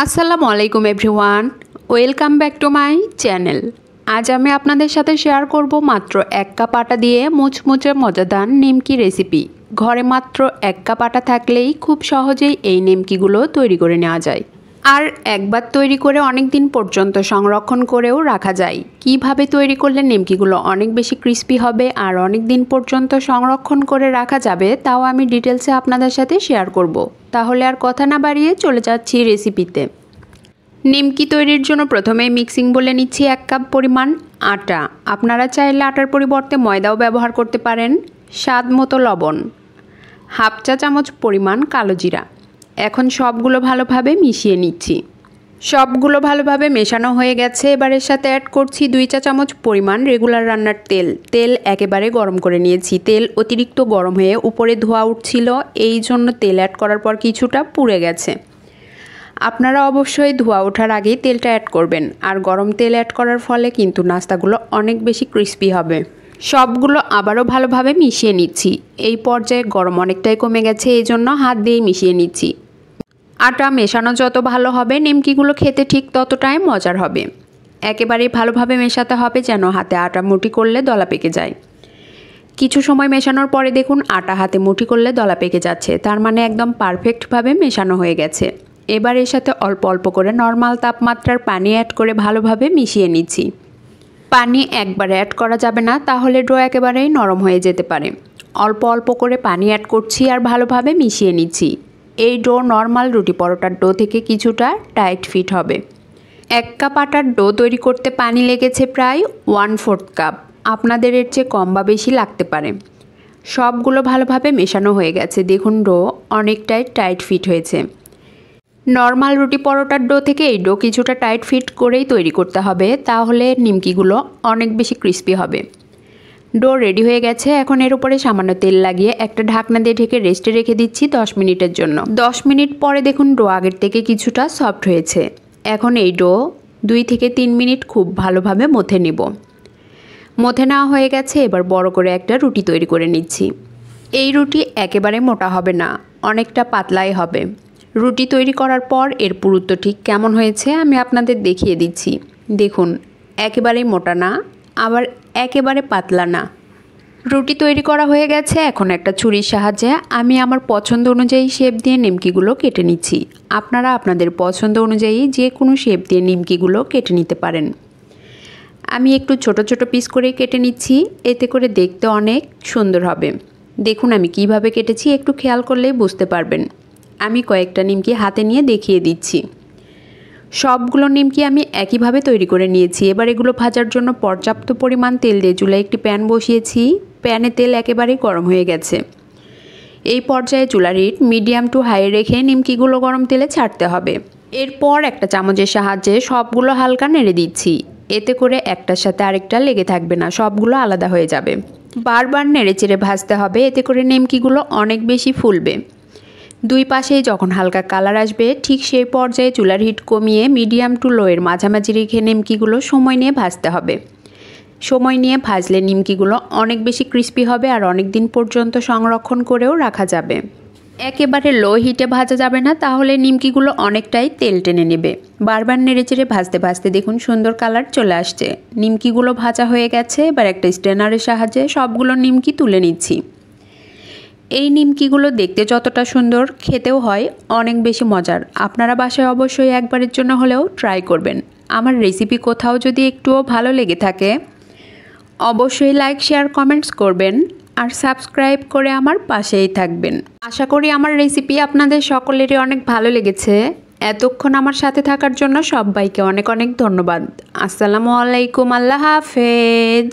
আসসালামু আলাইকুম everyone, welcome back to my channel. আজ আমি আপনাদের সাথে শেয়ার করব মাত্র 1 কাপ আটা দিয়ে মুচমুচে মজাদার নিমকি রেসিপি। ঘরে মাত্র 1 কাপ আটা থাকলেই খুব সহজেই এই নিমকিগুলো তৈরি করে নেওয়া যায়, আর একবার তৈরি করে অনেক দিন পর্যন্ত সংরক্ষণ করেও রাখা যায়। কিভাবে তৈরি করলে নিমকিগুলো অনেক বেশি ক্রিস্পি হবে আর অনেক দিন পর্যন্ত সংরক্ষণ করে রাখা যাবে, তাও আমি ডিটেলসে আপনাদের সাথে শেয়ার করব। তাহলে আর কথা না বাড়িয়ে চলে যাচ্ছি রেসিপিতে। নিমকি তৈরির জন্য প্রথমেই মিক্সিং বলে নিচ্ছি 1 কাপ পরিমাণ আটা। আপনারা চাইলে আটার পরিবর্তে ময়দাও ব্যবহার করতে পারেন। স্বাদ মতো লবণ, হাফ চা চামচ পরিমাণ কালো জিরা। এখন সবগুলো ভালোভাবে মিশিয়ে নিচ্ছি। সবগুলো ভালোভাবে মেশানো হয়ে গেছে। এবার এর সাথে অ্যাড করছি 2 চা চামচ পরিমাণ রেগুলার রান্নার তেল। তেল একেবারে গরম করে নিয়েছি। তেল অতিরিক্ত গরম হয়ে উপরে ধোঁয়া উঠছিল, এই জন্য তেল অ্যাড করার পর কিছুটা পুড়ে গেছে। আপনারা অবশ্যই ধোঁয়া ওঠার আগেই তেলটা অ্যাড করবেন, আর গরম তেল অ্যাড করার ফলে কিন্তু নাস্তাগুলো অনেক বেশি ক্রিস্পি হবে। সবগুলো আবারও ভালোভাবে মিশিয়ে নিচ্ছি। এই পর্যায়ে গরম অনেকটাই কমে গেছে, এই জন্য হাত দিয়েই মিশিয়ে নিচ্ছি। আটা মেশানো যত ভালো হবে নিমকিগুলো খেতে ঠিক ততটাই মজার হবে। একেবারেই ভালোভাবে মেশাতে হবে যেন হাতে আটা মুঠি করলে দলা পেকে যায়। কিছু সময় মেশানোর পরে দেখুন আটা হাতে মুঠি করলে দলা পেকে যাচ্ছে, তার মানে একদম পারফেক্টভাবে মেশানো হয়ে গেছে। এবার এর সাথে অল্প অল্প করে নর্মাল তাপমাত্রার পানি অ্যাড করে ভালোভাবে মিশিয়ে নিচ্ছি। পানি একবারে অ্যাড করা যাবে না, তাহলে ডো একেবারেই নরম হয়ে যেতে পারে। অল্প অল্প করে পানি অ্যাড করছি আর ভালোভাবে মিশিয়ে নিচ্ছি। এই ডো নর্মাল রুটি পরোটার ডো থেকে কিছুটা টাইট ফিট হবে। 1 কাপ আটার ডো তৈরি করতে পানি লেগেছে প্রায় 1/4 কাপ। আপনাদের এর চেয়ে কম বা বেশি লাগতে পারে। সবগুলো ভালোভাবে মেশানো হয়ে গেছে। দেখুন ডো অনেকটাই টাইট ফিট হয়েছে। নর্মাল রুটি পরোটার ডো থেকে এই ডো কিছুটা টাইট ফিট করেই তৈরি করতে হবে, তাহলে নিমকিগুলো অনেক বেশি ক্রিস্পি হবে। ডো রেডি হয়ে গেছে। এখন এর উপরে সামান্য তেল লাগিয়ে একটা ঢাকনা দিয়ে ঢেকে রেস্টে রেখে দিচ্ছি 10 মিনিটের জন্য। 10 মিনিট পরে দেখুন ডো আগের থেকে কিছুটা সফট হয়েছে। এখন এই ডো 2 থেকে 3 মিনিট খুব ভালোভাবে মথে নেব। মথে নেওয়া হয়ে গেছে। এবার বড় করে একটা রুটি তৈরি করে নিচ্ছি। এই রুটি একেবারে মোটা হবে না, অনেকটা পাতলাই হবে। রুটি তৈরি করার পর এর পুরুত্ব ঠিক কেমন হয়েছে আমি আপনাদের দেখিয়ে দিচ্ছি। দেখুন একেবারেই মোটা না, আবার একেবারে পাতলা না। রুটি তৈরি করা হয়ে গেছে। এখন একটা ছুরির সাহায্যে আমি আমার পছন্দ অনুযায়ী শেপ দিয়ে নিমকিগুলো কেটে নিচ্ছি। আপনারা আপনাদের পছন্দ অনুযায়ী যে কোনো শেপ দিয়ে নিমকিগুলো কেটে নিতে পারেন। আমি একটু ছোট ছোট পিস করে কেটে নিচ্ছি, এতে করে দেখতে অনেক সুন্দর হবে। দেখুন আমি কিভাবে কেটেছি, একটু খেয়াল করলেই বুঝতে পারবেন। আমি কয়েকটা নিমকি হাতে নিয়ে দেখিয়ে দিচ্ছি। সবগুলো নিমকি আমি একইভাবে তৈরি করে নিয়েছি। এবার এগুলো ভাজার জন্য পর্যাপ্ত পরিমাণ তেল দিয়ে চুলায় একটি প্যান বসিয়েছি। প্যানে তেল একেবারেই গরম হয়ে গেছে। এই পর্যায়ে চুলার হিট মিডিয়াম টু হাই রেখে নিমকিগুলো গরম তেলে ছাড়তে হবে। এরপর একটা চামচের সাহায্যে সবগুলো হালকা নেড়ে দিচ্ছি। এতে করে একটার সাথে আরেকটা লেগে থাকবে না, সবগুলো আলাদা হয়ে যাবে। বারবার নেড়ে চেড়ে ভাজতে হবে, এতে করে নিমকিগুলো অনেক বেশি ফুলবে। 2 পাশেই যখন হালকা কালার আসবে ঠিক সেই পর্যায়ে চুলার হিট কমিয়ে মিডিয়াম টু লোয়ের মাঝামাঝি রেখে নিমকিগুলো সময় নিয়ে ভাজতে হবে। সময় নিয়ে ভাজলে নিমকিগুলো অনেক বেশি ক্রিস্পি হবে আর অনেক দিন পর্যন্ত সংরক্ষণ করেও রাখা যাবে। একেবারে লো হিটে ভাজা যাবে না, তাহলে নিমকিগুলো অনেকটাই তেল টেনে নেবে। বারবার নেড়েচেড়ে ভাজতে ভাজতে দেখুন সুন্দর কালার চলে আসছে। নিমকিগুলো ভাজা হয়ে গেছে। এবার একটা স্ট্রেনারের সাহায্যে সবগুলো নিমকি তুলে নিচ্ছি। এই নিমকিগুলো দেখতে যতটা সুন্দর খেতেও হয় অনেক বেশি মজার। আপনারা বাসায় অবশ্যই একবারের জন্য হলেও ট্রাই করবেন। আমার রেসিপি কোথাও যদি একটুও ভালো লেগে থাকে অবশ্যই লাইক শেয়ার কমেন্টস করবেন আর সাবস্ক্রাইব করে আমার পাশেই থাকবেন। আশা করি আমার রেসিপি আপনাদের সকলেরই অনেক ভালো লেগেছে। এতক্ষণ আমার সাথে থাকার জন্য সবাইকে অনেক অনেক ধন্যবাদ। আসসালামু আলাইকুম, আল্লাহ হাফেজ।